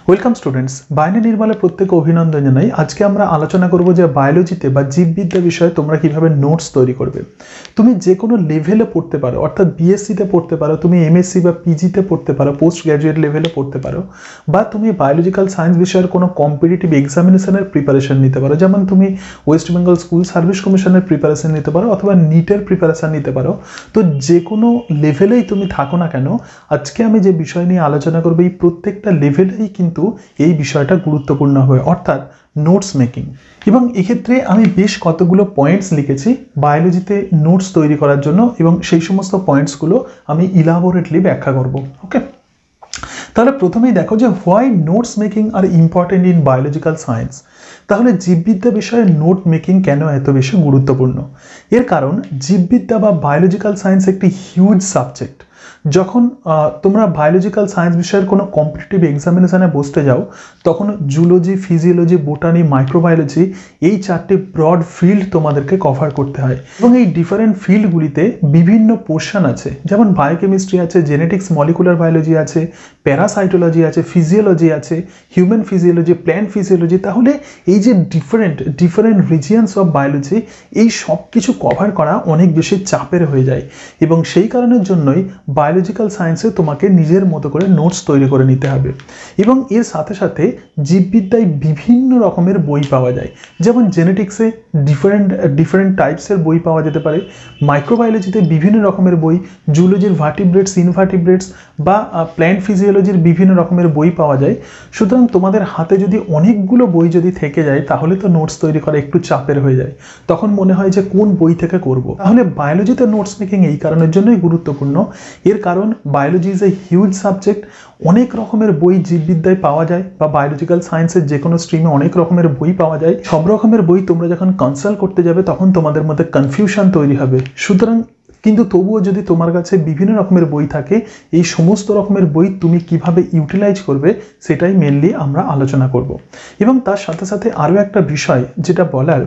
Welcome students, বাইনে নির্মলে প্রত্যেককে অভিনন্দন জানাই। আজকে আমরা আলোচনা করব যে বায়োলজিতে বা জীববিদ্যা বিষয়ে তোমরা কিভাবে নোটস তৈরি করবে। তুমি যে কোনো লেভেলে পড়তে পারো, অর্থাৎ বিএসসিতে পড়তে পারো, তুমি এমএসসি বা পিজিতে পড়তে পারো, পোস্ট গ্র্যাজুয়েট লেভেলে পড়তে পারো, বা তুমি বায়োলজিক্যাল সায়েন্স বিষয়ের কোনো কম্পিটিটিভ এক্সামিনেশনের প্রিপারেশন নিতে পারো। যেমন তুমি ওয়েস্ট বেঙ্গল স্কুল সার্ভিস কমিশনের প্রিপারেশন নিতে পারো অথবা নিটের প্রিপারেশন নিতে পারো। তো যে কোনো লেভেলেই তুমি থাকো না কেন, আজকে আমি যে বিষয় নিয়ে আলোচনা করবো এই প্রত্যেকটা লেভেলেই কিন্তু এই বিষয়টা গুরুত্বপূর্ণ হবে, অর্থাৎ নোটস মেকিং। এবং এক্ষেত্রে আমি বেশ কতগুলো পয়েন্টস লিখেছি বায়োলজিতে নোটস তৈরি করার জন্য, এবং সেই সমস্ত পয়েন্টসগুলো আমি ইলাবোরেটলি ব্যাখ্যা করব। ওকে, তাহলে প্রথমেই দেখো যে why notes making are important in biological science. তাহলে জীববিদ্যা বিষয়ে নোট মেকিং কেন এত বেশি গুরুত্বপূর্ণ? এর কারণ জীববিদ্যা বা বায়োলজিক্যাল সায়েন্স একটি হিউজ সাবজেক্ট। যখন তোমরা বায়োলজিক্যাল সায়েন্স বিষয়ের কোনো কম্পিটিটিভ এক্সামিনেশনে বসতে যাও, তখন জুলজি, ফিজিওলজি, বোটানি, মাইক্রোবায়োলজি এই চারটি ব্রড ফিল্ড তোমাদেরকে কভার করতে হয়। এবং এই ডিফারেন্ট ফিল্ডগুলিতে বিভিন্ন পোর্শন আছে, যেমন বায়োকেমিস্ট্রি আছে, জেনেটিক্স, মলিকুলার বায়োলজি আছে, প্যারাসাইটোলজি আছে, ফিজিওলজি আছে, হিউম্যান ফিজিওলজি, প্ল্যান্ট ফিজিওলজি। তাহলে এই যে ডিফারেন্ট রিজিয়নস অফ বায়োলজি, এই সব কিছু কভার করা অনেক বেশি চাপের হয়ে যায়। এবং সেই কারণের জন্যই বায়োলজিক্যাল সায়েন্সে তোমাকে নিজের মতো করে নোটস তৈরি করে নিতে হবে। এবং এর সাথে সাথে জীববিদ্যায় বিভিন্ন রকমের বই পাওয়া যায়, যেমন জেনেটিক্সে ডিফারেন্ট টাইপসের বই পাওয়া যেতে পারে, মাইক্রোবায়োলজিতে বিভিন্ন রকমের বই, জুলজির ভার্টিব্রেটস, ইনভার্টিব্রেটস বা প্ল্যান্ট ফিজিওলজির বিভিন্ন রকমের বই পাওয়া যায়। সুতরাং তোমাদের হাতে যদি অনেকগুলো বই যদি থেকে যায়, তাহলে তো নোটস তৈরি করা একটু চাপের হয়ে যায়। তখন মনে হয় যে কোন বই থেকে করব। তাহলে বায়োলজিতে নোটস মেকিং এই কারণের জন্যই গুরুত্বপূর্ণ। এর কারণ biology is a huge subject. অনেক রকমের বই জীববিদ্যায় পাওয়া যায়, বা বায়োলজিক্যাল সায়েন্সের যে কোনো স্ট্রিমে অনেক রকমের বই পাওয়া যায়। সব রকমের বই তোমরা যখন কনসাল্ট করতে যাবে, তখন তোমাদের মধ্যে কনফিউশন তৈরি হবে। সুতরাং কিন্তু তবুও যদি তোমার কাছে বিভিন্ন রকমের বই থাকে, এই সমস্ত রকমের বই তুমি কিভাবে ইউটিলাইজ করবে সেটাই মেনলি আমরা আলোচনা করব। এবং তার সাথে সাথে আরও একটা বিষয় যেটা বলার,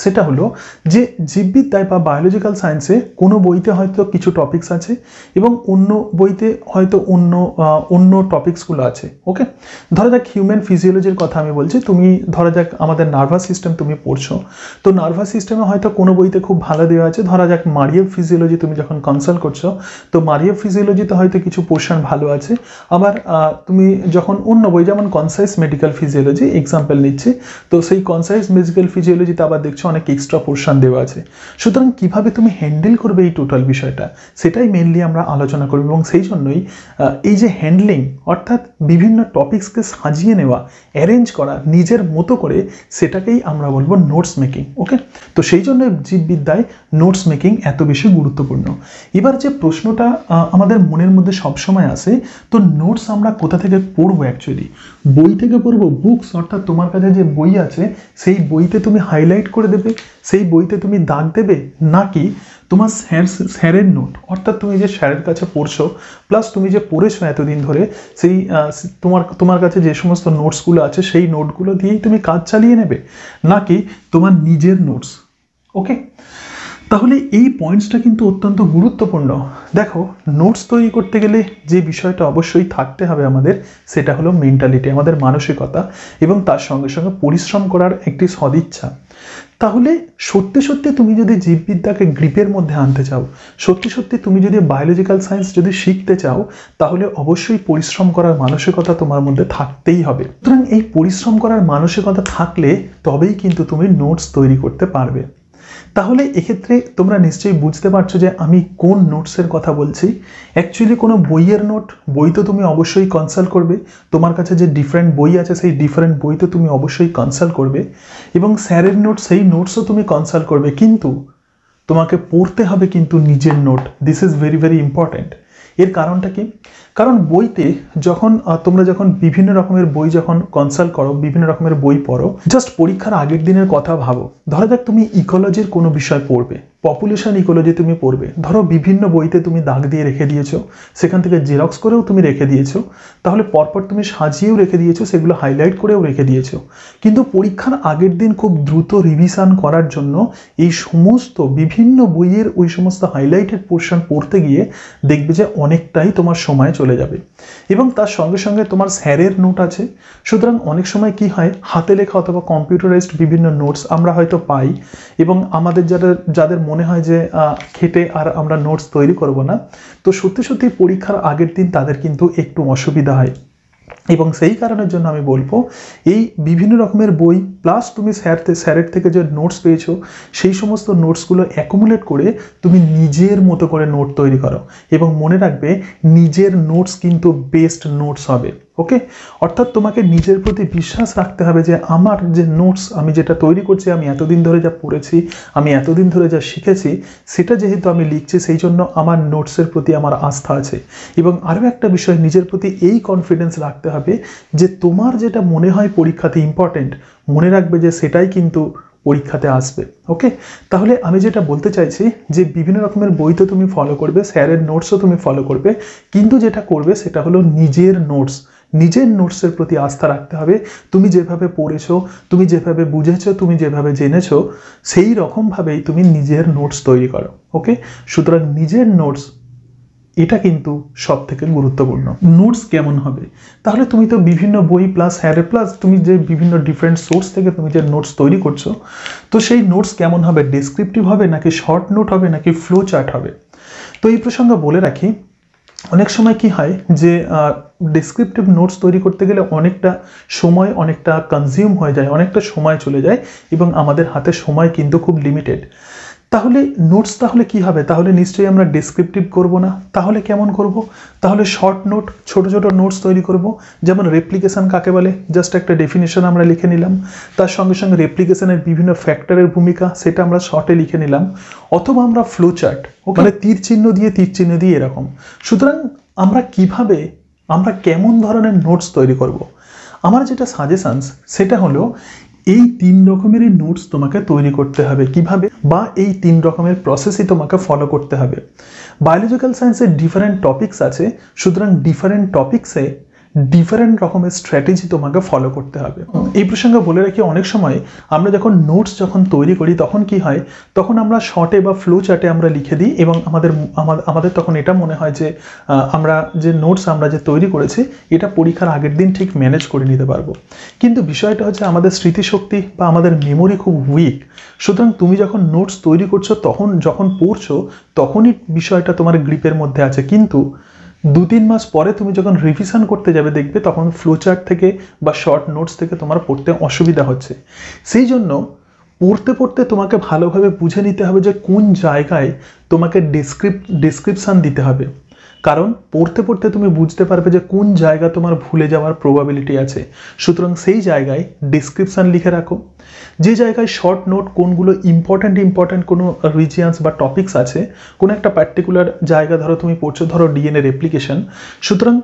সেটা হলো যে জীববিদ্যায় বা বায়োলজিক্যাল সায়েন্সে কোনো বইতে হয়তো কিছু টপিকস আছে এবং অন্য বইতে হয়তো অন্য টপিকসগুলো আছে। ওকে, ধরা যাক হিউম্যান ফিজিওলজির কথা আমি বলছি। তুমি ধরা যাক আমাদের নার্ভাস সিস্টেম তুমি পড়ছো, তো নার্ভাস সিস্টেমে হয়তো কোনো বইতে খুব ভালো দেওয়া আছে। ধরা যাক মারিয়েভ ফিজিওলজি তুমি যখন কনসাল্ট করছো, তো মারিয়েভ ফিজিওলজিতে হয়তো কিছু পোর্শন ভালো আছে। আবার তুমি যখন অন্য বই, যেমন কনসাইজ মেডিকেল ফিজিওলজি এক্সাম্পল নিচ্ছি, তো সেই কনসাইজ মেডিকেল ফিজিওলজিতে আবার দেখছো অনেক এক্সট্রা পোর্শন দেওয়া আছে। সুতরাং কিভাবে তুমি হ্যান্ডেল করবে এই টোটাল বিষয়টা, সেটাই মেনলি আমরা আলোচনা করব। এবং সেই জন্যই এই যে হ্যান্ডলিং, অর্থাৎ বিভিন্ন টপিকসকে সাজিয়ে নেওয়া, অ্যারেঞ্জ করা নিজের মতো করে, সেটাকেই আমরা বলবো নোটস মেকিং। ওকে, তো সেই জন্য জীববিদ্যায় নোটস মেকিং এত বেশি গুরুত্বপূর্ণ। এবার যে প্রশ্নটা আমাদের মনের মধ্যে সবসময় আসে, তো নোটস আমরা কোথা থেকে পড়বো? অ্যাকচুয়ালি বই থেকে পড়বো, বুকস, অর্থাৎ তোমার কাছে যে বই আছে সেই বইতে তুমি হাইলাইট করে দেবে, সেই বইতে তুমি দাগ দেবে, নাকি তোমার স্যারের নোট, অর্থাৎ তুমি যে স্যারের কাছে পড়ছো প্লাস তুমি যে পড়েছো এতদিন ধরে, সেই তোমার কাছে যে সমস্ত নোটসগুলো আছে সেই নোটগুলো দিয়েই তুমি কাজ চালিয়ে নেবে, নাকি তোমার নিজের নোটস? ওকে, তাহলে এই পয়েন্টসটা কিন্তু অত্যন্ত গুরুত্বপূর্ণ। দেখো, নোটস তৈরি করতে গেলে যে বিষয়টা অবশ্যই থাকতে হবে আমাদের, সেটা হলো মেন্টালিটি, আমাদের মানসিকতা, এবং তার সঙ্গে সঙ্গে পরিশ্রম করার একটি সদিচ্ছা। তাহলে সত্যি সত্যি তুমি যদি জীববিদ্যাকে গ্রিপের মধ্যে আনতে চাও, সত্যি সত্যি তুমি যদি বায়োলজিক্যাল সায়েন্স যদি শিখতে চাও, তাহলে অবশ্যই পরিশ্রম করার মানসিকতা তোমার মধ্যে থাকতেই হবে। সুতরাং এই পরিশ্রম করার মানসিকতা থাকলে তবেই কিন্তু তুমি নোটস তৈরি করতে পারবে। তাহলে এক্ষেত্রে তোমরা নিশ্চয়ই বুঝতে পারছো যে আমি কোন নোটসের কথা বলছি। অ্যাকচুয়ালি কোনো বইয়ের নোট, বই তো তুমি অবশ্যই কনসাল্ট করবে, তোমার কাছে যে ডিফারেন্ট বই আছে সেই ডিফারেন্ট বই তো তুমি অবশ্যই কনসাল্ট করবে, এবং স্যারের নোট, সেই নোটসও তুমি কনসাল্ট করবে। কিন্তু তোমাকে পড়তে হবে কিন্তু নিজের note. This is very very important. এর কারণটা কি? কারণ বইতে তোমরা যখন বিভিন্ন রকমের বই যখন কনসাল্ট করো, বিভিন্ন রকমের বই পড়ো, জাস্ট পরীক্ষার আগের দিনের কথা ভাবো। ধরা যাক তুমি ইকোলজির কোনো বিষয় পড়বে, পপুলেশন ইকোলজি তুমি পড়বে, ধরো বিভিন্ন বইতে তুমি দাগ দিয়ে রেখে দিয়েছো, সেখান থেকে জেরক্স করেও তুমি রেখে দিয়েছো, তাহলে পরপর তুমি সাজিয়েও রেখে দিয়েছো, সেগুলো হাইলাইট করেও রেখে দিয়েছো। কিন্তু পরীক্ষার আগের দিন খুব দ্রুত রিভিশন করার জন্য এই সমস্ত বিভিন্ন বইয়ের ওই সমস্ত হাইলাইটেড পোর্শন পড়তে গিয়ে দেখবে যে অনেকটাই তোমার সময় চলে চলে যাবে। এবং তার সঙ্গে সঙ্গে তোমার স্যারের নোট আছে, সুতরাং অনেক সময় কি হয়, হাতে লেখা অথবা কম্পিউটারাইজড বিভিন্ন নোটস আমরা হয়তো পাই, এবং আমাদের যাদের মনে হয় যে খেটে আর আমরা নোটস তৈরি করব না, তো সত্যি সত্যি পরীক্ষার আগের দিন তাদের কিন্তু একটু অসুবিধা হয়। এবং সেই কারণের জন্য আমি বলবো, এই বিভিন্ন রকমের বই প্লাস তুমি স্যারের থেকে যে নোটস পেয়েছো সেই সমস্ত নোটসগুলো অ্যাকুমুলেট করে তুমি নিজের মতো করে নোট তৈরি করো, এবং মনে রাখবে নিজের নোটস কিন্তু বেস্ট নোটস হবে। ওকে, অর্থাৎ তোমাকে নিজের প্রতি বিশ্বাস রাখতে হবে যে আমার যে নোটস আমি যেটা তৈরি করছি, আমি এতদিন ধরে যা পড়েছি, আমি এতদিন ধরে যা শিখেছি, সেটা যেহেতু আমি লিখছি, সেই জন্য আমার নোটসের প্রতি আমার আস্থা আছে। এবং আরও একটা বিষয়, নিজের প্রতি এই কনফিডেন্স রাখতে হবে যে তোমার যেটা মনে হয় পরীক্ষাতে ইম্পর্টেন্ট, মনে রাখবে যে সেটাই কিন্তু পরীক্ষাতে আসবে। ওকে, তাহলে আমি যেটা বলতে চাইছি যে বিভিন্ন রকমের বই তো তুমি ফলো করবে, স্যারের নোটসও তুমি ফলো করবে, কিন্তু যেটা করবে সেটা হলো নিজের নোটসের প্রতি আস্থা রাখতে হবে। তুমি যেভাবে পড়েছো, তুমি যেভাবে বুঝেছো, তুমি যেভাবে জেনেছো, সেই রকমভাবেই তুমি নিজের নোটস তৈরি করো। ওকে, সুতরাং নিজের নোটস এটা কিন্তু সব থেকে গুরুত্বপূর্ণ। নোটস কেমন হবে? তাহলে তুমি তো বিভিন্ন বই প্লাস স্যারের প্লাস তুমি যে বিভিন্ন ডিফারেন্ট সোর্স থেকে তুমি যে নোটস তৈরি করছো, তো সেই নোটস কেমন হবে? ডেসক্রিপটিভ হবে, নাকি শর্ট নোট হবে, নাকি ফ্লো চার্ট হবে? তো এই প্রসঙ্গে বলে রাখি, অনেক সময় কি হয় যে ডেসক্রিপটিভ নোটস তৈরি করতে গেলে অনেকটা সময়, অনেকটা কনজিউম হয়ে যায়, অনেকটা সময় চলে যায়, এবং আমাদের হাতে সময় কিন্তু খুব লিমিটেড। তাহলে নোটস তাহলে কি হবে? তাহলে নিশ্চয়ই আমরা ডেসক্রিপটিভ করব না। তাহলে কেমন করব? তাহলে শর্ট নোট, ছোট ছোট নোটস তৈরি করব। যেমন রেপ্লিকেশন কাকে বলে, জাস্ট একটা ডেফিনেশন আমরা লিখে নিলাম, তার সঙ্গে সঙ্গে রেপ্লিকেশনের বিভিন্ন ফ্যাক্টরের ভূমিকা সেটা আমরা শর্টে লিখে নিলাম। অথবা আমরা ফ্লো চার্ট, মানে তীর চিহ্ন দিয়ে এরকম। সুতরাং আমরা কেমন ধরনের নোটস তৈরি করব? আমার যেটা সাজেশনস সেটা হলো, এই 3 রকমেরই নোটস তোমাকে তৈরি করতে হবে। কিভাবে? বা এই 3 রকমের প্রসেসই তোমাকে ফলো করতে হবে। বায়োলজিক্যাল সায়েন্সের ডিফারেন্ট টপিকস আছে, সুতরাং ডিফারেন্ট টপিকসে ডিফারেন্ট রকমের স্ট্র্যাটেজি তোমাকে ফলো করতে হবে। এই প্রসঙ্গে বলে রাখি, অনেক সময় আমরা নোটস যখন তৈরি করি তখন কি হয়, তখন আমরা শর্টে বা ফ্লো চার্টে আমরা লিখে দিই, এবং আমাদের তখন এটা মনে হয় যে আমরা যে নোটস আমরা যে তৈরি করেছি এটা পরীক্ষার আগের দিন ঠিক ম্যানেজ করে নিতে পারবো। কিন্তু বিষয়টা হচ্ছে, আমাদের স্মৃতিশক্তি বা আমাদের মেমোরি খুব উইক। সুতরাং তুমি যখন নোটস তৈরি করছো, যখন পড়ছো, তখনই বিষয়টা তোমার গ্রিপের মধ্যে আছে, কিন্তু 2-3 মাস পরে তুমি যখন রিভিশন করতে যাবে, দেখবে তখন ফ্লোচার্ট থেকে বা শর্ট নোটস থেকে তোমার পড়তে অসুবিধা হচ্ছে। সেই জন্য পড়তে তোমাকে ভালোভাবে বুঝে নিতে হবে যে কোন জায়গায় তোমাকে ডেসক্রিপশান দিতে হবে। কারণ পড়তে তুমি বুঝতে পারবে যে কোন জায়গা তোমার ভুলে যাওয়ার প্রবাবিলিটি আছে। সুতরাং সেই জায়গায় ডেসক্রিপশান লিখে রাখো। যে জায়গায় শর্ট নোট, কোনগুলো ইম্পর্ট্যান্ট কোনো রিজিয়ন্স বা টপিকস আছে, কোনো একটা পার্টিকুলার জায়গা ধরো তুমি পড়ছো, ধরো ডিএনএ রেপ্লিকেশন, সুতরাং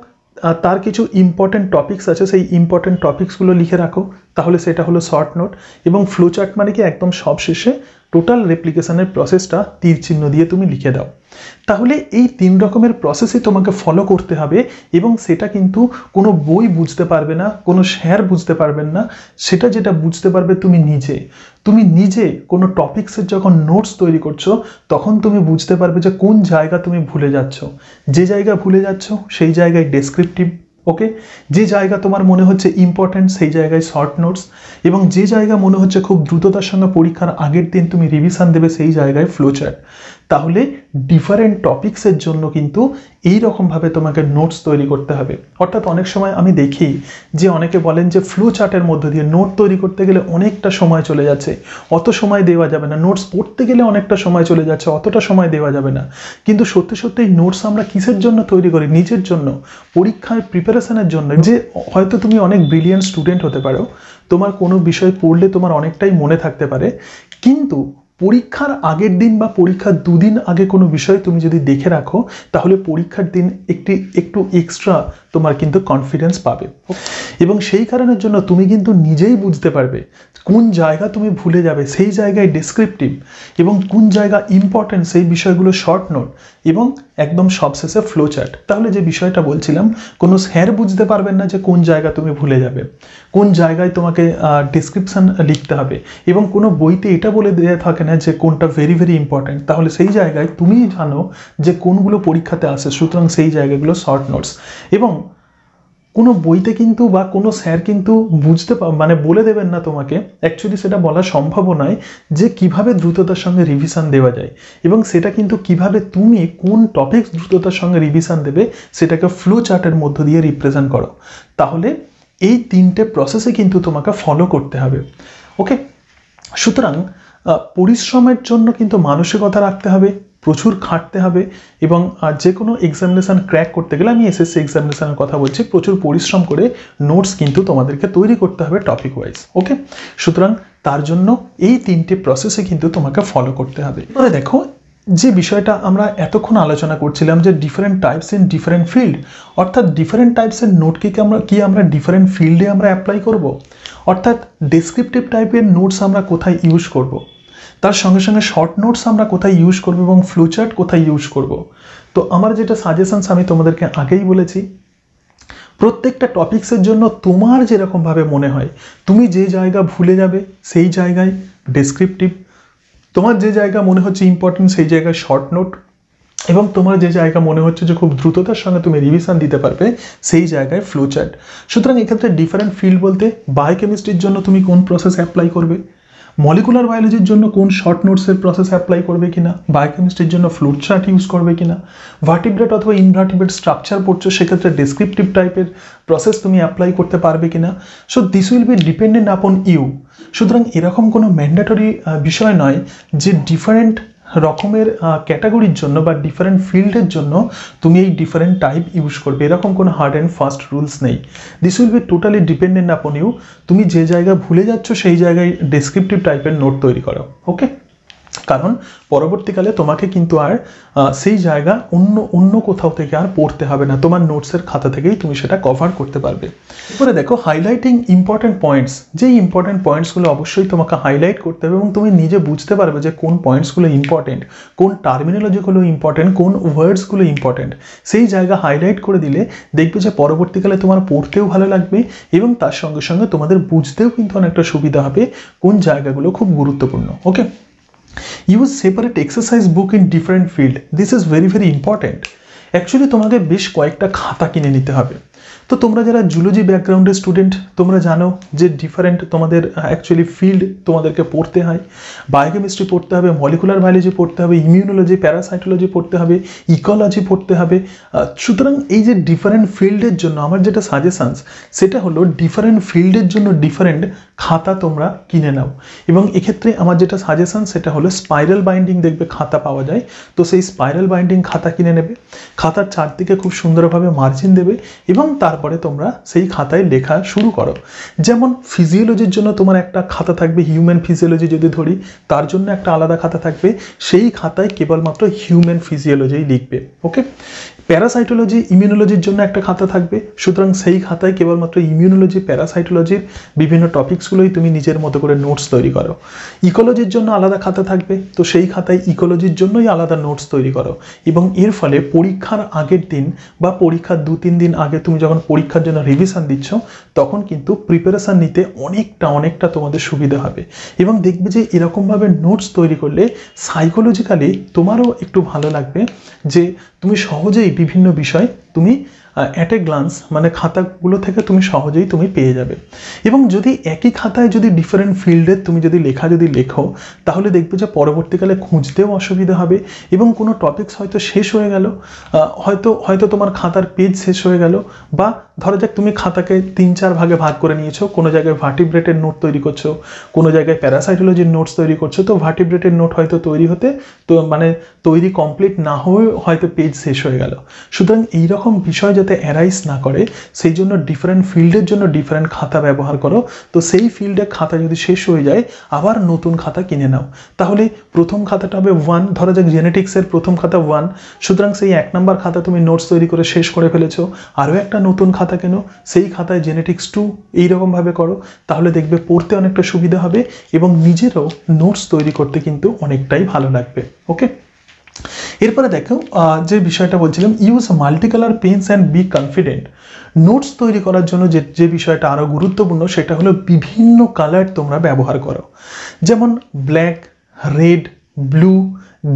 তার কিছু ইম্পর্ট্যান্ট টপিকস আছে, সেই ইম্পর্ট্যান্ট টপিকসগুলো লিখে রাখো, তাহলে সেটা হলো শর্ট নোট। এবং ফ্লো চার্ট মানে কি, একদম সব শেষে টোটাল রেপ্লিকেশনের প্রসেসটা তীর চিহ্ন দিয়ে তুমি লিখে দাও। তাহলে এই 3 রকমের প্রসেসই তোমাকে ফলো করতে হবে, এবং সেটা কিন্তু কোনো বই বুঝতে পারবে না, কোনো স্যার বুঝতে পারবেন না। সেটা যেটা বুঝতে পারবে তুমি নিজে কোনো টপিক্সের যখন নোটস তৈরি করছো, তখন তুমি বুঝতে পারবে যে কোন জায়গা তুমি ভুলে যাচ্ছ। যে জায়গা ভুলে যাচ্ছ সেই জায়গায় ডেসক্রিপটিভ। ওকে, যে জায়গা তোমার মনে হচ্ছে ইম্পর্টেন্ট সেই জায়গায় শর্ট নোটস, এবং যে জায়গা মনে হচ্ছে খুব দ্রুততার সঙ্গে পরীক্ষার আগের দিন তুমি রিভিশন দেবে সেই জায়গায় ফ্লো চার্ট। তাহলে ডিফারেন্ট টপিক্সের জন্য কিন্তু এই রকমভাবে তোমাকে নোটস তৈরি করতে হবে। অর্থাৎ অনেক সময় আমি দেখি যে অনেকে বলেন যে ফ্লো চার্টের মধ্য দিয়ে নোট তৈরি করতে গেলে অনেকটা সময় চলে যাচ্ছে, অত সময় দেওয়া যাবে না। নোটস পড়তে গেলে অনেকটা সময় চলে যাচ্ছে, অতটা সময় দেওয়া যাবে না। কিন্তু সত্যি নোটস আমরা কিসের জন্য তৈরি করি? নিজের জন্য, পরীক্ষায় প্রিপারেশনের জন্য। যে হয়তো তুমি অনেক ব্রিলিয়েন্ট স্টুডেন্ট হতে পারো, তোমার কোনো বিষয় পড়লে তোমার অনেকটাই মনে থাকতে পারে, কিন্তু পরীক্ষার আগের দিন বা পরীক্ষার 2 দিন আগে কোনো বিষয় তুমি যদি দেখে রাখো, তাহলে পরীক্ষার দিন একটু এক্সট্রা তোমার কিন্তু কনফিডেন্স পাবে। এবং সেই কারণের জন্য তুমি কিন্তু নিজেই বুঝতে পারবে কোন জায়গা তুমি ভুলে যাবে সেই জায়গায় ডেসক্রিপটিভ, এবং কোন জায়গা ইম্পর্টেন্ট সেই বিষয়গুলো শর্ট নোট, এবং একদম সবশেষে ফ্লো চার্ট। তাহলে যে বিষয়টা বলছিলাম, কোনো স্যার বুঝতে পারবেন না যে কোন জায়গা তুমি ভুলে যাবে, কোন জায়গায় তোমাকে ডিসক্রিপশন লিখতে হবে, এবং কোনো বইতে এটা বলে দেওয়া থাকে না যে কোনটা ভেরি ভেরি ইম্পর্টেন্ট। তাহলে সেই জায়গায় তুমি জানো যে কোনগুলো পরীক্ষাতে আসে, সুতরাং সেই জায়গাগুলো শর্ট নোটস। এবং কোনো বইতে কিন্তু বা কোনো স্যার কিন্তু মানে বলে দেবেন না তোমাকে, অ্যাকচুয়ালি সেটা বলা সম্ভব নয় যে কিভাবে দ্রুততার সঙ্গে রিভিশন দেওয়া যায়, এবং সেটা কিন্তু কিভাবে তুমি কোন টপিক দ্রুততার সঙ্গে রিভিশন দেবে সেটাকে ফ্লো চার্টের মধ্য দিয়ে রিপ্রেজেন্ট করো। তাহলে এই 3টে প্রসেসে কিন্তু তোমাকে ফলো করতে হবে। ওকে, সুতরাং পরিশ্রমের জন্য কিন্তু মানসিকতা রাখতে হবে, প্রচুর খাটতে হবে, এবং যে কোনো এক্সামিনেশান ক্র্যাক করতে গেলে, আমি এসএসসি এক্সামিনেশানের কথা বলছি, প্রচুর পরিশ্রম করে নোটস কিন্তু তোমাদেরকে তৈরি করতে হবে টপিক ওয়াইজ। ওকে, সুতরাং তার জন্য এই 3টে প্রসেসে কিন্তু তোমাকে ফলো করতে হবে। এবারে দেখো, যে বিষয়টা আমরা এতক্ষণ আলোচনা করছিলাম যে different types in different field, অর্থাৎ ডিফারেন্ট টাইপসের নোটকে আমরা ডিফারেন্ট ফিল্ডে আমরা অ্যাপ্লাই করব, অর্থাৎ ডেসক্রিপটিভ টাইপের নোটস আমরা কোথায় ইউজ করব, তার সঙ্গে সঙ্গে শর্ট নোটস আমরা কোথায় ইউজ করব, এবং ফ্লোচার্ট কোথায় ইউজ করব। তো আমার যেটা সাজেশনস আমি তোমাদেরকে আগেই বলেছি, প্রত্যেকটা টপিক্সের জন্য তোমার যেরকমভাবে মনে হয়, তুমি যে জায়গা ভুলে যাবে সেই জায়গায় ডেসক্রিপটিভ, তোমার যে জায়গা মনে হচ্ছে ইম্পর্টেন্ট সেই জায়গায় শর্ট নোট, এবং তোমার যে জায়গা মনে হচ্ছে যে খুব দ্রুততার সঙ্গে তুমি রিভিশন দিতে পারবে সেই জায়গায় ফ্লোচার্ট। সুতরাং এক্ষেত্রে ডিফারেন্ট ফিল্ড বলতে বায়োকেমিস্ট্রির জন্য তুমি কোন প্রসেস অ্যাপ্লাই করবে, মলিকুলার বায়োলজির জন্য কোন শর্ট নোটসের প্রসেস অ্যাপ্লাই করবে কিনা, বায়োকেমিস্ট্রির জন্য ফ্লো চার্ট ইউজ করবে কিনা, ভার্টিব্রেট অথবা ইনভার্টিব্রেট স্ট্রাকচার পড়ছো সেক্ষেত্রে ডেসক্রিপটিভ টাইপের প্রসেস তুমি অ্যাপ্লাই করতে পারবে কিনা। So this will be dependent upon you. সুতরাং এরকম কোনো ম্যান্ডেটরি বিষয় নয় যে ডিফারেন্ট রকমের ক্যাটাগরির জন্য বা ডিফারেন্ট ফিল্ডের জন্য তুমি এই ডিফারেন্ট টাইপ ইউজ করবে, এরকম কোনো হার্ড অ্যান্ড ফাস্ট রুলস নেই। This will be totally dependent upon you. তুমি যে জায়গা ভুলে যাচ্ছ সেই জায়গায় ডেসক্রিপটিভ টাইপের নোট তৈরি করো। ওকে, কারণ পরবর্তীকালে তোমাকে কিন্তু আর সেই জায়গা অন্য কোথাও থেকে আর পড়তে হবে না, তোমার নোটসের খাতা থেকেই তুমি সেটা কভার করতে পারবে। এরপরে দেখো, হাইলাইটিং ইম্পর্টেন্ট পয়েন্টস। যেই ইম্পর্টেন্ট পয়েন্টসগুলো অবশ্যই তোমাকে হাইলাইট করতে হবে, এবং তুমি নিজে বুঝতে পারবে যে কোন পয়েন্টসগুলো ইম্পর্টেন্ট, কোন টার্মিনোলজিগুলো ইম্পর্টেন্ট, কোন ওয়ার্ডসগুলো ইম্পর্টেন্ট। সেই জায়গা হাইলাইট করে দিলে দেখবে যে পরবর্তীকালে তোমার পড়তেও ভালো লাগবে, এবং তার সঙ্গে সঙ্গে তোমাদের বুঝতেও কিন্তু অনেকটা সুবিধা হবে কোন জায়গাগুলো খুব গুরুত্বপূর্ণ। ওকে, use separate exercise book in different field. This is very very important. Actually তোমাকে বেশ কয়েকটা খাতা কিনে নিতে হবে। তো তোমরা যারা জুলজি ব্যাকগ্রাউন্ডের স্টুডেন্ট, তোমরা জানো যে ডিফারেন্ট তোমাদের অ্যাকচুয়ালি ফিল্ড তোমাদেরকে পড়তে হয়। বায়োকেমিস্ট্রি পড়তে হবে, মলিকুলার বায়োলজি পড়তে হবে, ইমিউনোলজি, প্যারাসাইটোলজি পড়তে হবে, ইকোলজি পড়তে হবে। সুতরাং এই যে ডিফারেন্ট ফিল্ডের জন্য আমার যেটা সাজেশনস সেটা হলো ডিফারেন্ট ফিল্ডের জন্য ডিফারেন্ট খাতা তোমরা কিনে নাও। এবং এক্ষেত্রে আমার যেটা সাজেশন সেটা হলো স্পাইরাল বাইন্ডিং দেখবে খাতা পাওয়া যায়, তো সেই স্পাইরাল বাইন্ডিং খাতা কিনে নেবে। খাতার চারদিকে খুব সুন্দরভাবে মার্জিন দেবে, এবং তারপরে তোমরা সেই খাতায় লেখা শুরু করো। যেমন ফিজিওলজির জন্য তোমার একটা খাতা থাকবে, হিউম্যান ফিজিওলজি যদি ধরি তার জন্য একটা আলাদা খাতা থাকবে, সেই খাতায় কেবলমাত্র হিউম্যান ফিজিওলজি লিখবে। ওকে, প্যারাসাইটোলজি, ইমিউনোলজির জন্য একটা খাতা থাকবে, সুতরাং সেই খাতায় কেবলমাত্র ইমিউনোলজি, প্যারাসাইটোলজির বিভিন্ন টপিকসগুলোই তুমি নিজের মতো করে নোটস তৈরি করো। ইকোলজির জন্য আলাদা খাতা থাকবে, তো সেই খাতায় ইকোলজির জন্যই আলাদা নোটস তৈরি করো। এবং এর ফলে পরীক্ষার আগের দিন বা পরীক্ষার 2-3 দিন আগে তুমি যখন পরীক্ষার জন্য রিভিশন দিচ্ছ তখন কিন্তু প্রিপারেশান নিতে অনেকটা তোমাদের সুবিধা হবে। এবং দেখবে যে এরকমভাবে নোটস তৈরি করলে সাইকোলজিক্যালি তোমারও একটু ভালো লাগবে যে তুমি সহজেই বিভিন্ন বিষয় তুমি অ্যাট এ গ্লান্স মানে খাতাগুলো থেকে তুমি সহজেই তুমি পেয়ে যাবে। এবং যদি একই খাতায় যদি ডিফারেন্ট ফিল্ডের তুমি যদি লেখো তাহলে দেখবে যে পরবর্তীকালে খুঁজতেও অসুবিধা হবে, এবং কোনো টপিকস হয়তো শেষ হয়ে গেল, হয়তো তোমার খাতার পেজ শেষ হয়ে গেল, বা ধরো যাক তুমি খাতাকে 3-4 ভাগে ভাগ করে নিয়েছো, কোনো জায়গায় ভার্টিব্রেটের নোট তৈরি করছো, কোনো জায়গায় প্যারাসাইটোলজির নোটস তৈরি করছো, তো ভার্টিব্রেটের নোট হয়তো তৈরি কমপ্লিট না হয়ে হয়তো পেজ শেষ হয়ে গেল। সুতরাং এইরকম বিষয় যাতে অ্যারাইজ না করে সেই জন্য ডিফারেন্ট ফিল্ডের জন্য ডিফারেন্ট খাতা ব্যবহার করো। তো সেই ফিল্ডে খাতা যদি শেষ হয়ে যায় আবার নতুন খাতা কিনে নাও। তাহলে প্রথম খাতাটা হবে 1, ধরো যাক জেনেটিক্সের প্রথম খাতা 1, সুতরাং সেই 1 নম্বর খাতা তুমি নোটস তৈরি করে শেষ করে ফেলেছো, আরও একটা নতুন খাতা কেনো, সেই খাতায় জেনেটিক্স 2, এইরকমভাবে করো। তাহলে দেখবে পড়তে অনেকটা সুবিধা হবে এবং নিজেরও নোটস তৈরি করতে কিন্তু অনেকটাই ভালো লাগবে। ওকে, এরপরে দেখো যে বিষয়টা বলছিলাম, use multi colour pens and be confident. Notes তৈরি করার জন্য যে বিষয়টা আরও গুরুত্বপূর্ণ সেটা হলো বিভিন্ন কালার তোমরা ব্যবহার করো, যেমন black, red, blue,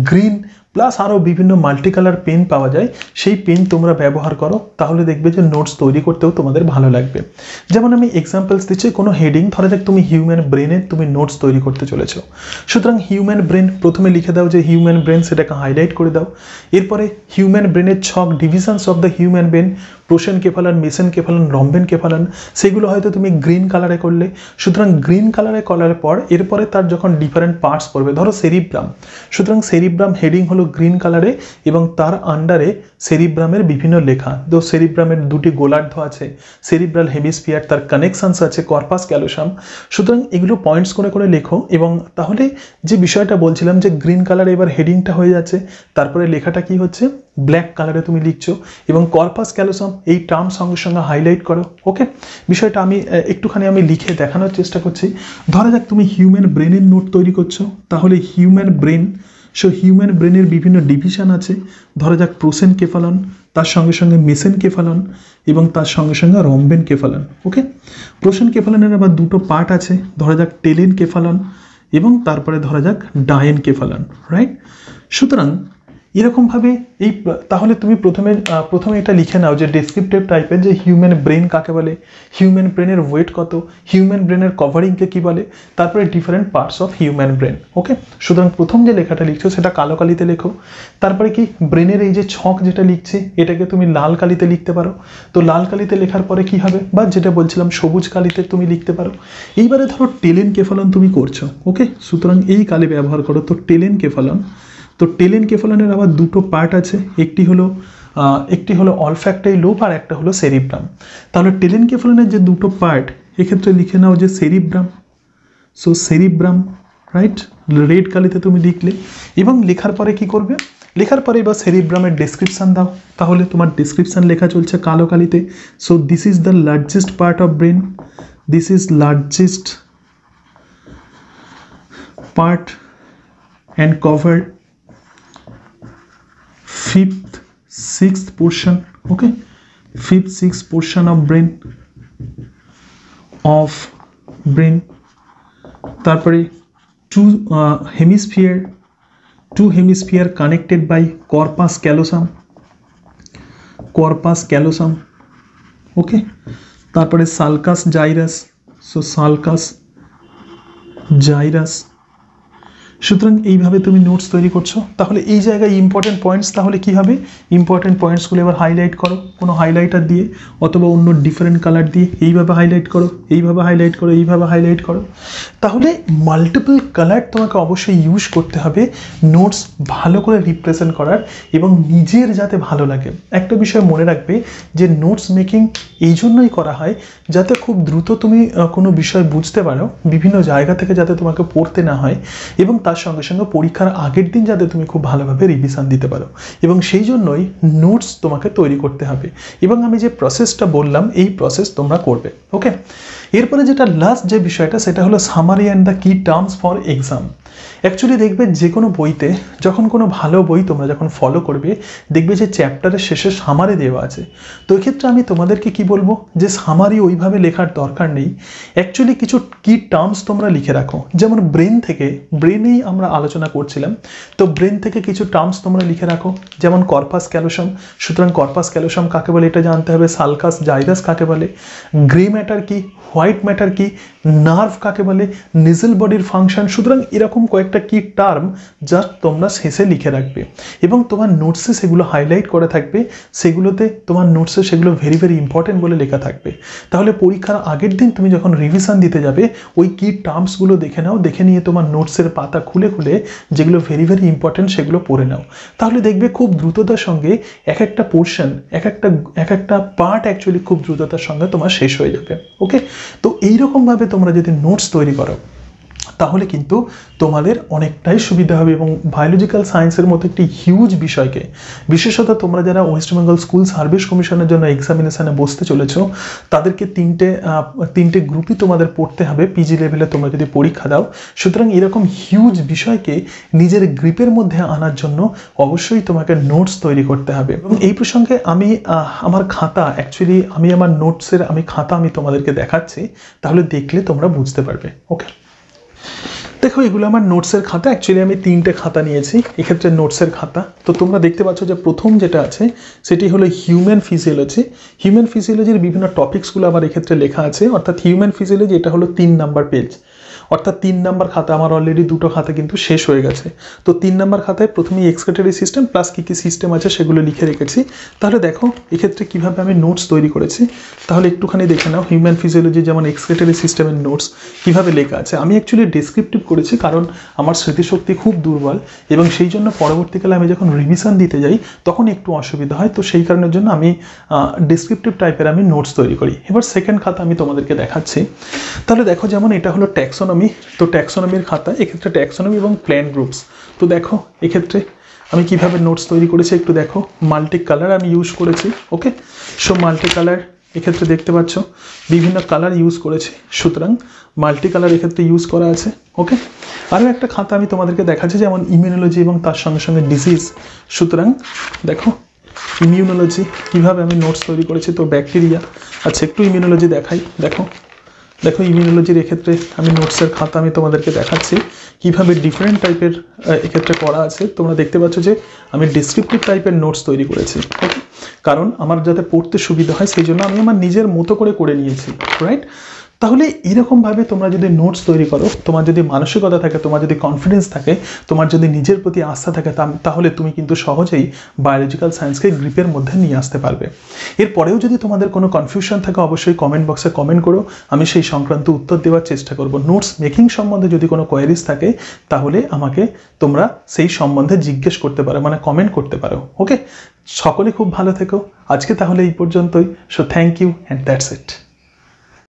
green plus আরও বিভিন্ন মাল্টি কালার পেন পাওয়া যায়, সেই পেন তোমরা ব্যবহার করো, তাহলে দেখবে যে নোটস তৈরি করতেও তোমাদের ভালো লাগবে। যেমন আমি এক্সাম্পলস দিচ্ছি, কোনো হেডিং ধরে যাক তুমি হিউম্যান ব্রেনের তুমি নোটস তৈরি করতে চলেছো, সুতরাং হিউম্যান ব্রেন প্রথমে লিখে দাও যে হিউম্যান ব্রেন, সেটাকে হাইলাইট করে দাও। এরপরে হিউম্যান ব্রেনের ছক, divisions of the human brain, prosencephalon, mesencephalon, rhombencephalon, সেগুলো হয়তো তুমি গ্রিন কালারে করলে, সুতরাং গ্রিন কালারে করার পর এরপরে তার যখন ডিফারেন্ট পার্টস পড়বে, ধরো সেরিব্রাম, সুতরাং সেরিব্রাম হেডিং হলো গ্রিন কালারে এবং তার আন্ডারে সেরিব্রামের বিভিন্ন লেখা, তো সেরিব্রামের দুটি গোলার্ধ আছে, সেরিব্রাল হেমিস্ফিয়ার, তার কানেকশনস আছে, কর্পাস ক্যালোসাম, সুতরাং এগুলো পয়েন্টস করে করে লেখো। এবং তাহলে যে বিষয়টা বলছিলাম যে গ্রিন কালারে এবার হেডিংটা হয়ে যাচ্ছে, তারপরে লেখাটা কি হচ্ছে, ব্ল্যাক কালারে তুমি লিখছো এবং কর্পাস ক্যালোসাম এই টার্ম সঙ্গে সঙ্গে হাইলাইট করো। ওকে, বিষয়টা আমি একটুখানি আমি লিখে দেখানোর চেষ্টা করছি। ধরা যাক তুমি হিউম্যান ব্রেনের নোট তৈরি করছো, তাহলে হিউম্যান ব্রেন, সো হিউম্যান ব্রেনের বিভিন্ন ডিভিশন আছে, ধরা যাক প্রোসেনকেফালন, তার সঙ্গে সঙ্গে মেসেনকেফালন এবং তার সঙ্গে সঙ্গে রম্বেনকেফালন। ওকে, প্রোসেনকেফালনের আবার দুটো পার্ট আছে, ধরা যাক টেলেনকেফালন এবং তারপরে ধরা যাক ডায়েনকেফালন, রাইট? সুতরাং এরকমভাবে এই, তাহলে তুমি প্রথমে এটা লিখে নাও যে ডেসক্রিপটিভ টাইপের, যে হিউম্যান ব্রেন কাকে বলে, হিউম্যান ব্রেনের ওয়েট কত, হিউম্যান ব্রেনের কভারিংকে কি বলে, তারপরে different parts of human brain. Okay, সুতরাং প্রথম যে লেখাটা লিখছো সেটা কালো কালিতে লেখো, তারপরে কি ব্রেনের এই যে ছক যেটা লিখছে এটাকে তুমি লাল কালিতে লিখতে পারো, তো লাল কালিতে লেখার পরে কি হবে, বা যেটা বলছিলাম সবুজ কালিতে তুমি লিখতে পারো। এইবারে ধরো টেলেনকেফালন তুমি করছো, ওকে, সুতরাং এই কালি ব্যবহার করো, তো টেলেনকেফালন, তো টেলেনকেফালনের আবার দুটো পার্ট আছে, একটি হলো অলফ্যাক্টরি লোব আর একটা হলো সেরিব্রাম। তাহলে টেলেনকেফালনের যে দুটো পার্ট, এক্ষেত্রে লিখে নাও যে cerebrum, so cerebrum, right, red কালিতে তুমি লিখলে। এবং লেখার পরে কি করবে, লেখার পরে এবার সেরিব্রামের ডেসক্রিপশান দাও, তাহলে তোমার ডেসক্রিপশান লেখা চলছে কালো কালিতে। So this is the largest part of brain, this is largest part and cover fifth, sixth portion, okay, fifth, sixth portion of brain, তারপরে two hemisphere connected by corpus callosum, okay, তারপরে sulcus gyrus, so sulcus gyrus। সুতরাং এইভাবে তুমি notes তৈরি করছো, তাহলে এই জায়গায় ইম্পর্টেন্ট পয়েন্টস, তাহলে কি হবে, ইম্পর্টেন্ট পয়েন্টসগুলো এবার হাইলাইট করো কোনো হাইলাইটার দিয়ে অথবা অন্য ডিফারেন্ট কালার দিয়ে, এইভাবে হাইলাইট করো, এইভাবে হাইলাইট করো, এইভাবে হাইলাইট করো। তাহলে মাল্টিপল কালার তোমাকে অবশ্যই ইউজ করতে হবে নোটস ভালো করে রিপ্রেজেন্ট করার এবং নিজের যাতে ভালো লাগে। একটা বিষয় মনে রাখবে যে নোটস মেকিং এই জন্যই করা হয় যাতে খুব দ্রুত তুমি কোনো বিষয় বুঝতে পারো, বিভিন্ন জায়গা থেকে যাতে তোমাকে পড়তে না হয়, এবং তার সঙ্গে সঙ্গে পরীক্ষার আগের দিন যাতে তুমি খুব ভালোভাবে রিভিশন দিতে পারো, এবং সেই জন্যই নোটস তোমাকে তৈরি করতে হবে। এবং আমি যে প্রসেসটা বললাম এই প্রসেস তোমরা করবে। ওকে, এরপরে যেটা লাস্ট যে বিষয়টা সেটা হলো সামারি অ্যান্ড দ্য কি টার্মস ফর এক্সাম। অ্যাকচুয়ালি দেখবে যে কোনো বইতে, যখন কোনো ভালো বই তোমরা যখন ফলো করবে, দেখবে যে চ্যাপ্টারের শেষে সামারি দেওয়া আছে। তো এক্ষেত্রে আমি তোমাদেরকে কি বলবো, যে সামারি ওইভাবে লেখার দরকার নেই, অ্যাকচুয়ালি কিছু কি টার্মস তোমরা লিখে রাখো। যেমন ব্রেনেই আমরা আলোচনা করছিলাম, তো ব্রেন থেকে কিছু টার্মস তোমরা লিখে রাখো, যেমন কর্পাস ক্যালোসাম, সুতরাং কর্পাস ক্যালোসাম কাকে বলে এটা জানতে হবে, সালকাস জাইরাস কাকে বলে, গ্রে ম্যাটার কি, হোয়াইট ম্যাটার কি, নার্ভ কাকে বলে, নিজেল বডির ফাংশন। সুতরাং এরকম কয়েকটা কি টার্ম যা তোমরা শেষে লিখে রাখবে এবং তোমার নোটসে সেগুলো হাইলাইট করে থাকবে, সেগুলোতে তোমার নোটসে সেগুলো ভেরি ভেরি ইম্পর্টেন্ট বলে লেখা থাকবে। তাহলে পরীক্ষার আগের দিন তুমি যখন রিভিশন দিতে যাবে ওই কি টার্মসগুলো দেখে নাও, দেখে নিয়ে তোমার নোটসের পাতা খুলে খুলে যেগুলো ভেরি ভেরি ইম্পর্টেন্ট সেগুলো পড়ে নাও। তাহলে দেখবে খুব দ্রুততার সঙ্গে এক একটা পোর্শন, এক একটা পার্ট অ্যাকচুয়ালি খুব দ্রুততার সঙ্গে তোমার শেষ হয়ে যাবে। ওকে, তো এইরকমভাবে তোমরা যদি নোটস তৈরি করো তাহলে কিন্তু তোমাদের অনেকটাই সুবিধা হবে। এবং বায়োলজিক্যাল সায়েন্সের মতো একটি হিউজ বিষয়কে, বিশেষত তোমরা যারা ওয়েস্ট বেঙ্গল স্কুল সার্ভিস কমিশনের জন্য এক্সামিনেশনে বসতে চলেছো, তাদেরকে তিনটে গ্রুপই তোমাদের পড়তে হবে পিজি লেভেলে তোমরা যদি পরীক্ষা দাও। সুতরাং এরকম হিউজ বিষয়কে নিজের গ্রিপের মধ্যে আনার জন্য অবশ্যই তোমাকে নোটস তৈরি করতে হবে। এবং এই প্রসঙ্গে আমি আমার খাতা, অ্যাকচুয়ালি আমি আমার নোটসের খাতা আমি তোমাদেরকে দেখাচ্ছি, তাহলে দেখলে তোমরা বুঝতে পারবে। ওকে, দেখো এগুলো আমার নোটসের খাতা। অ্যাকচুয়ালি আমি 3টে খাতা নিয়েছি এক্ষেত্রে নোটসের খাতা। তো তোমরা দেখতে পাচ্ছ যে প্রথম যেটা আছে সেটি হলো হিউম্যান ফিজিওলজি। হিউম্যান ফিজিওলজির বিভিন্ন টপিকসগুলো আমার এক্ষেত্রে লেখা আছে, অর্থাৎ হিউম্যান ফিজিওলজি এটা হলো 3 নাম্বার পেজ, অর্থাৎ 3 নাম্বার খাতা। আমার অলরেডি 2টো খাতা কিন্তু শেষ হয়ে গেছে। তো 3 নাম্বার খাতায় প্রথমেই এক্সক্রেটরি সিস্টেম প্লাস কী কী সিস্টেম আছে সেগুলো লিখে রেখেছি। তাহলে দেখো এক্ষেত্রে কীভাবে আমি নোটস তৈরি করেছি, তাহলে একটুখানি দেখে নাও। হিউম্যান ফিজিওলজি যেমন এক্সক্রেটরি সিস্টেমের নোটস কীভাবে লেখা আছে। আমি অ্যাকচুয়ালি ডেসক্রিপটিভ করেছি, কারণ আমার স্মৃতিশক্তি খুব দুর্বল এবং সেই জন্য পরবর্তীকালে আমি যখন রিভিশন দিতে যাই তখন একটু অসুবিধা হয়। তো সেই কারণের জন্য আমি ডেসক্রিপটিভ টাইপের আমি নোটস তৈরি করি। এবার সেকেন্ড খাতা আমি তোমাদেরকে দেখাচ্ছি। তাহলে দেখো যেমন এটা হলো ট্যাক্সোনমি। তো ট্যাক্সোনমির খাতা, এক্ষেত্রে ট্যাক্সোনমি এবং প্ল্যান্ট গ্রুপস। তো দেখো এক্ষেত্রে আমি কিভাবে নোটস তৈরি করেছি একটু দেখো। মাল্টি কালার আমি ইউজ করেছি। ওকে, সো মাল্টি কালার এক্ষেত্রে দেখতে পাচ্ছ বিভিন্ন কালার ইউজ করেছি, সুতরাং মাল্টি কালার এক্ষেত্রে ইউজ করা আছে। ওকে, আরও একটা খাতা আমি তোমাদেরকে দেখাচ্ছি যেমন ইমিউনোলজি এবং তার সঙ্গে সঙ্গে ডিজিজ। সুতরাং দেখো ইমিউনোলজি কীভাবে আমি নোটস তৈরি করেছি। তো ব্যাকটেরিয়া, আচ্ছা একটু ইমিউনোলজি দেখাই। দেখো ইমিউনোলজির এক্ষেত্রে আমি নোটসের খাতা আমি তোমাদেরকে দেখাচ্ছি কীভাবে ডিফারেন্ট টাইপের এক্ষেত্রে করা আছে। তোমরা দেখতে পাচ্ছ যে আমি ডিসক্রিপটিভ টাইপের নোটস তৈরি করেছি। ওকে, কারণ আমার যাতে পড়তে সুবিধা হয় সেই জন্য আমি আমার নিজের মতো করে নিয়েছি, রাইট। তাহলে এরকমভাবে তোমরা যদি নোটস তৈরি করো, তোমার যদি মানসিকতা থাকে, তোমার যদি কনফিডেন্স থাকে, তোমার যদি নিজের প্রতি আস্থা থাকে, তাহলে তুমি কিন্তু সহজেই বায়োলজিক্যাল সায়েন্সকে গ্রিপের মধ্যে নিয়ে আসতে পারবে। এরপরেও যদি তোমাদের কোনো কনফিউশন থাকে অবশ্যই কমেন্ট বক্সে কমেন্ট করো, আমি সেই সংক্রান্ত উত্তর দেওয়ার চেষ্টা করব। নোটস মেকিং সম্বন্ধে যদি কোনো কোয়ারিজ থাকে তাহলে আমাকে তোমরা সেই সম্বন্ধে জিজ্ঞেস করতে পারো, মানে কমেন্ট করতে পারো। ওকে, সকলে খুব ভালো থেকো। আজকে তাহলে এই পর্যন্তই। So thank you and that's it.